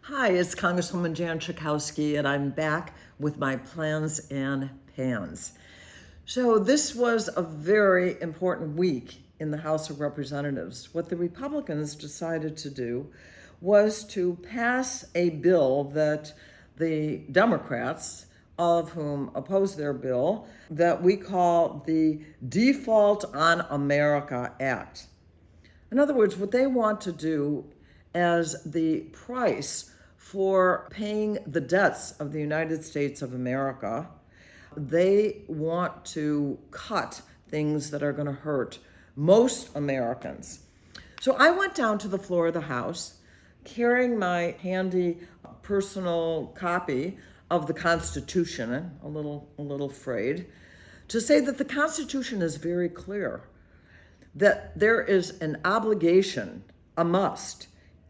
Hi, it's Congresswoman Jan Schakowsky, and I'm back with my plans and pans. So, this was a very important week in the House of Representatives. What the Republicans decided to do was to pass a bill that the Democrats, all of whom oppose their bill, that we call the Default on America Act. In other words, what they want to do as the price for paying the debts of the United States of America, they want to cut things that are going to hurt most Americans. So I went down to the floor of the House carrying my handy personal copy of the Constitution, a little frayed, to say that the Constitution is very clear that there is an obligation, a must,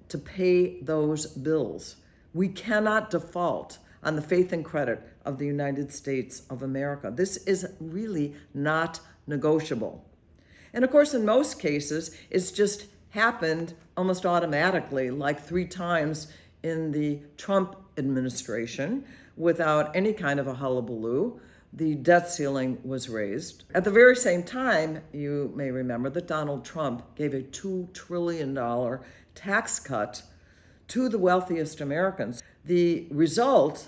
to pay those bills. We cannot default on the faith and credit of the United States of America. This is really not negotiable. And of course, in most cases, it's just happened almost automatically, like 3 times in the Trump administration, without any kind of a hullabaloo. The debt ceiling was raised. At the very same time, you may remember that Donald Trump gave a $2 trillion tax cut to the wealthiest Americans. The result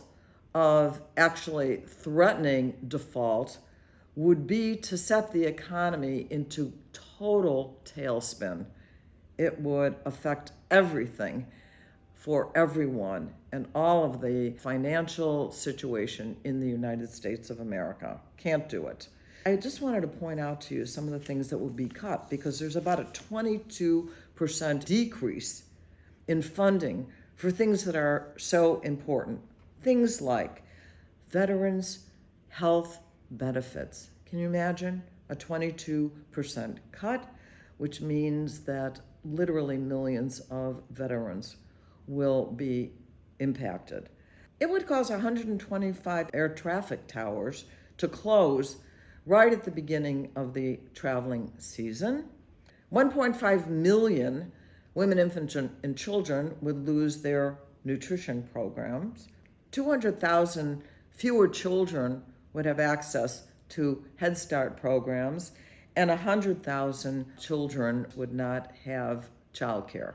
of actually threatening default would be to set the economy into total tailspin. It would affect everything for everyone and all of the financial situation in the United States of America. Can't do it. I just wanted to point out to you some of the things that would be cut, because there's about a 22% decrease in funding for things that are so important. Things like veterans' health benefits. Can you imagine a 22% cut, which means that literally millions of veterans will be impacted. It would cause 125 air traffic towers to close right at the beginning of the traveling season. 1.5 million women, infants, and children would lose their nutrition programs. 200,000 fewer children would have access to Head Start programs, and 100,000 children would not have childcare.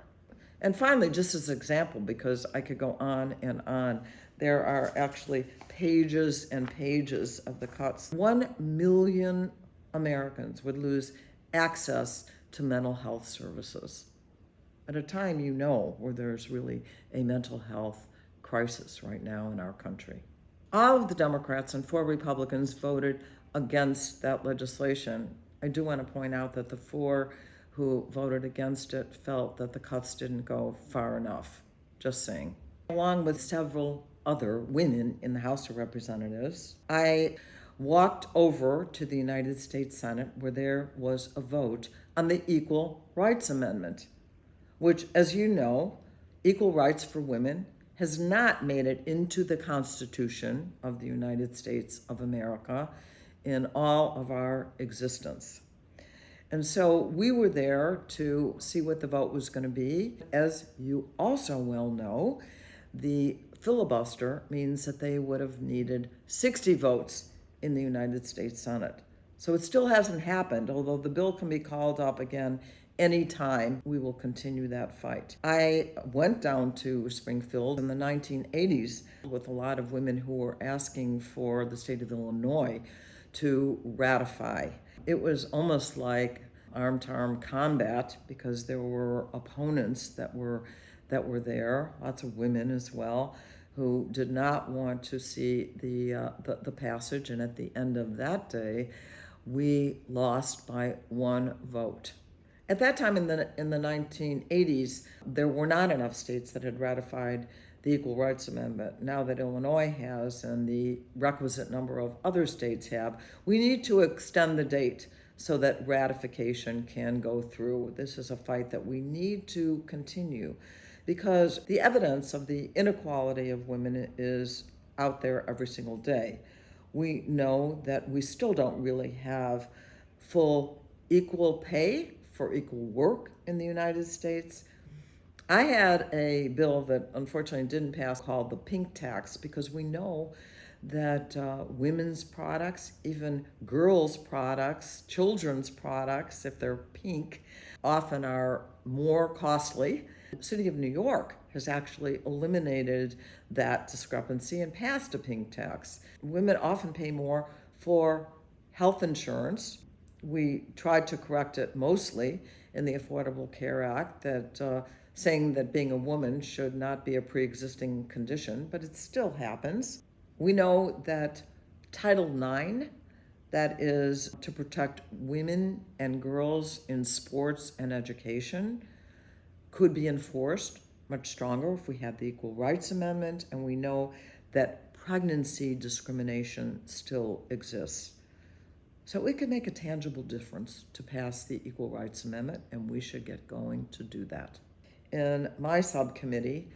And finally, just as an example, because I could go on and on, there are actually pages and pages of the cuts. 1 million Americans would lose access to mental health services at a time, where there's really a mental health crisis right now in our country. All of the Democrats and 4 Republicans voted against that legislation. I do want to point out that the 4 who voted against it felt that the cuts didn't go far enough. Just saying. Along with several other women in the House of Representatives, I walked over to the United States Senate, where there was a vote on the Equal Rights Amendment, which, as you know, equal rights for women has not made it into the Constitution of the United States of America in all of our existence. And so we were there to see what the vote was going to be. As you also well know, the filibuster means that they would have needed 60 votes in the United States Senate. So it still hasn't happened, although the bill can be called up again anytime. We will continue that fight. I went down to Springfield in the 1980s with a lot of women who were asking for the state of Illinois to ratify. It was almost like arm-to-arm combat, because there were opponents that were there, lots of women as well, who did not want to see the passage. And at the end of that day, we lost by 1 vote. At that time in the 1980s, there were not enough states that had ratified the Equal Rights Amendment. Now that Illinois has, and the requisite number of other states have, we need to extend the date so that ratification can go through. This is a fight that we need to continue, because the evidence of the inequality of women is out there every single day. We know that we still don't really have full equal pay for equal work in the United States. I had a bill that unfortunately didn't pass called the pink tax, because we know that women's products, even girls' products, children's products, if they're pink, often are more costly. The city of New York has actually eliminated that discrepancy and passed a pink tax. Women often pay more for health insurance. We tried to correct it mostly in the Affordable Care Act, that saying that being a woman should not be a pre-existing condition, but it still happens. We know that Title IX, that is to protect women and girls in sports and education, could be enforced much stronger if we had the Equal Rights Amendment, and we know that pregnancy discrimination still exists. So it could make a tangible difference to pass the Equal Rights Amendment, and we should get going to do that. In my subcommittee,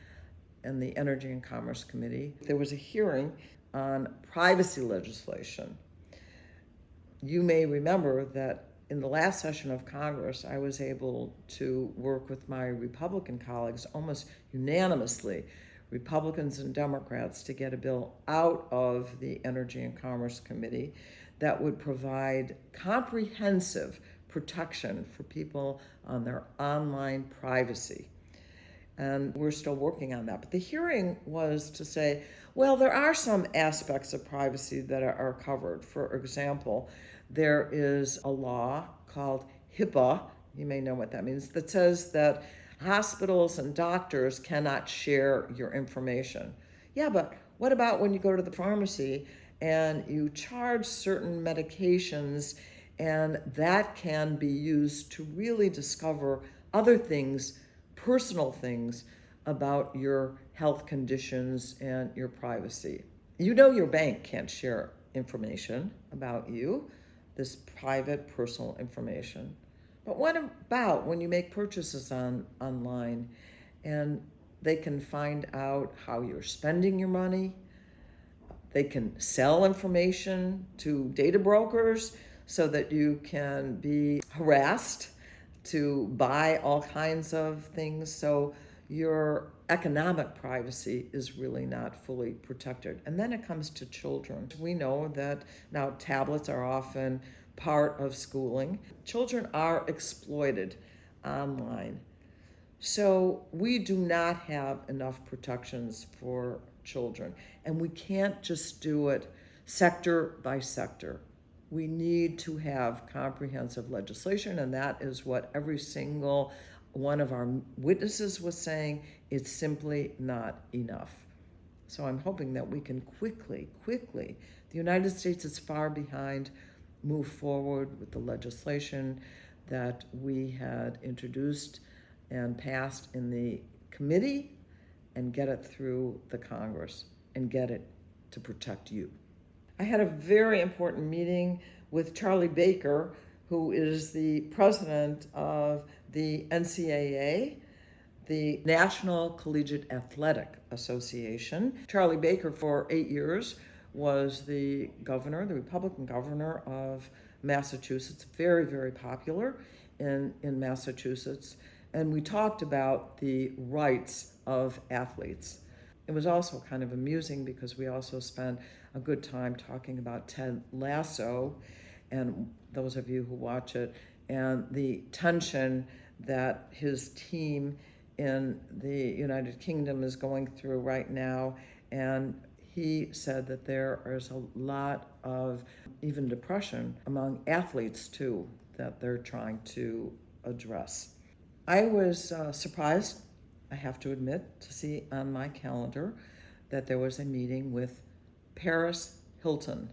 in the Energy and Commerce Committee, there was a hearing on privacy legislation. You may remember that in the last session of Congress, I was able to work with my Republican colleagues almost unanimously, Republicans and Democrats, to get a bill out of the Energy and Commerce Committee that would provide comprehensive protection for people on their online privacy. And we're still working on that. But the hearing was to say, well, there are some aspects of privacy that are covered. For example, there is a law called HIPAA, you may know what that means, that says that hospitals and doctors cannot share your information. Yeah, but what about when you go to the pharmacy and you charge certain medications, and that can be used to really discover other things, personal things about your health conditions and your privacy. You know your bank can't share information about you, this private personal information. But what about when you make purchases online and they can find out how you're spending your money? They can sell information to data brokers so that you can be harassed to buy all kinds of things. So your economic privacy is really not fully protected. And then it comes to children. We know that now tablets are often part of schooling. Children are exploited online. So we do not have enough protections for children. And we can't just do it sector by sector. We need to have comprehensive legislation, and that is what every single one of our witnesses was saying. It's simply not enough. So I'm hoping that we can quickly, the United States is far behind, move forward with the legislation that we had introduced and passed in the committee, and get it through the Congress and get it to protect you. I had a very important meeting with Charlie Baker, who is the president of the NCAA, the National Collegiate Athletic Association. Charlie Baker, for 8 years, was the governor, the Republican governor of Massachusetts, very, very popular in Massachusetts. And we talked about the rights of athletes. It was also kind of amusing because we also spent a good time talking about Ted Lasso, and those of you who watch it, and the tension that his team in the United Kingdom is going through right now. And he said that there is a lot of even depression among athletes too that they're trying to address. I was surprised, I have to admit, to see on my calendar that there was a meeting with Paris Hilton.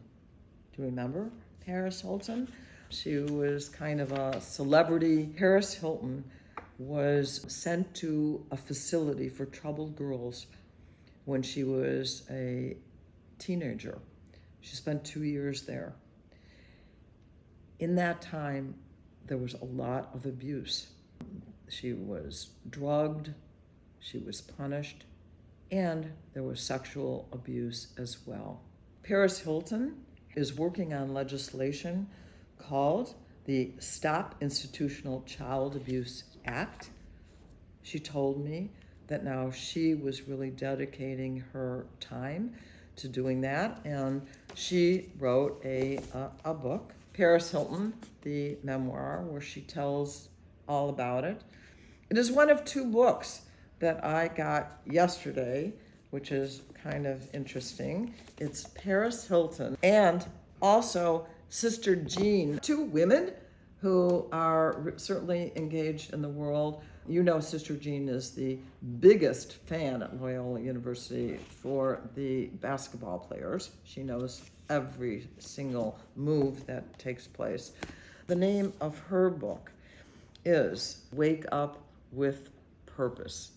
Do you remember Paris Hilton? She was kind of a celebrity. Paris Hilton was sent to a facility for troubled girls when she was a teenager. She spent 2 years there. In that time, there was a lot of abuse. She was drugged, she was punished, and there was sexual abuse as well. Paris Hilton is working on legislation called the Stop Institutional Child Abuse Act. She told me that now she was really dedicating her time to doing that, and she wrote a book, Paris Hilton, the memoir, where she tells all about it. It is one of two books that I got yesterday, which is kind of interesting. It's Paris Hilton and also Sister Jean, two women who are certainly engaged in the world. You know, Sister Jean is the biggest fan at Loyola University for the basketball players. She knows every single move that takes place. The name of her book is Wake Up with Purpose.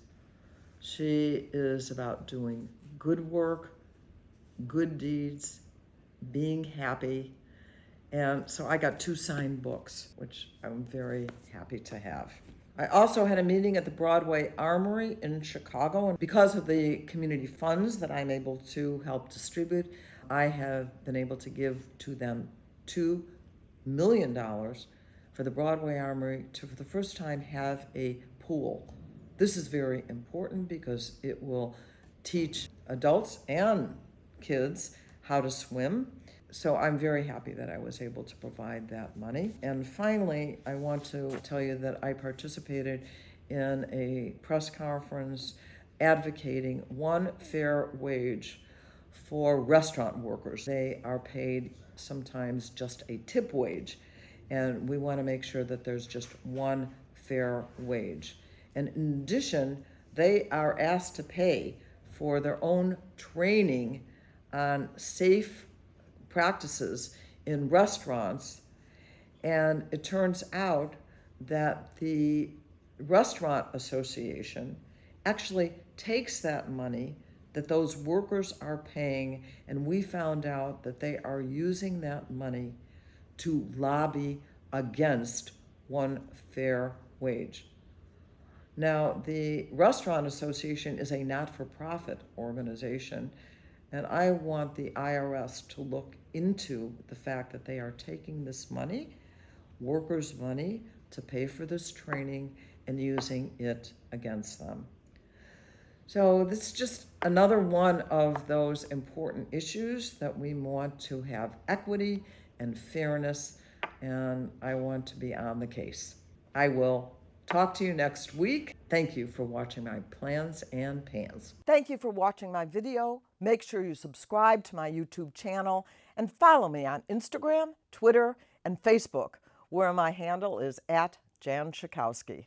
She is about doing good work, good deeds, being happy. And so I got two signed books, which I'm very happy to have. I also had a meeting at the Broadway Armory in Chicago, and because of the community funds that I'm able to help distribute, I have been able to give to them $2 million for the Broadway Armory to, for the first time, have a pool. This is very important because it will teach adults and kids how to swim. So I'm very happy that I was able to provide that money. And finally, I want to tell you that I participated in a press conference advocating one fair wage for restaurant workers. They are paid sometimes just a tip wage, and we want to make sure that there's just one fair wage. And in addition, they are asked to pay for their own training on safe practices in restaurants. And it turns out that the Restaurant Association actually takes that money that those workers are paying, and we found out that they are using that money to lobby against one fair wage. Now, the Restaurant Association is a not-for-profit organization, and I want the IRS to look into the fact that they are taking this money, workers' money, to pay for this training and using it against them. So this is just another one of those important issues that we want to have equity and fairness, and I want to be on the case. I will talk to you next week. Thank you for watching my Plans and Pans. Thank you for watching my video. Make sure you subscribe to my YouTube channel and follow me on Instagram, Twitter, and Facebook, where my handle is @Jan Schakowsky.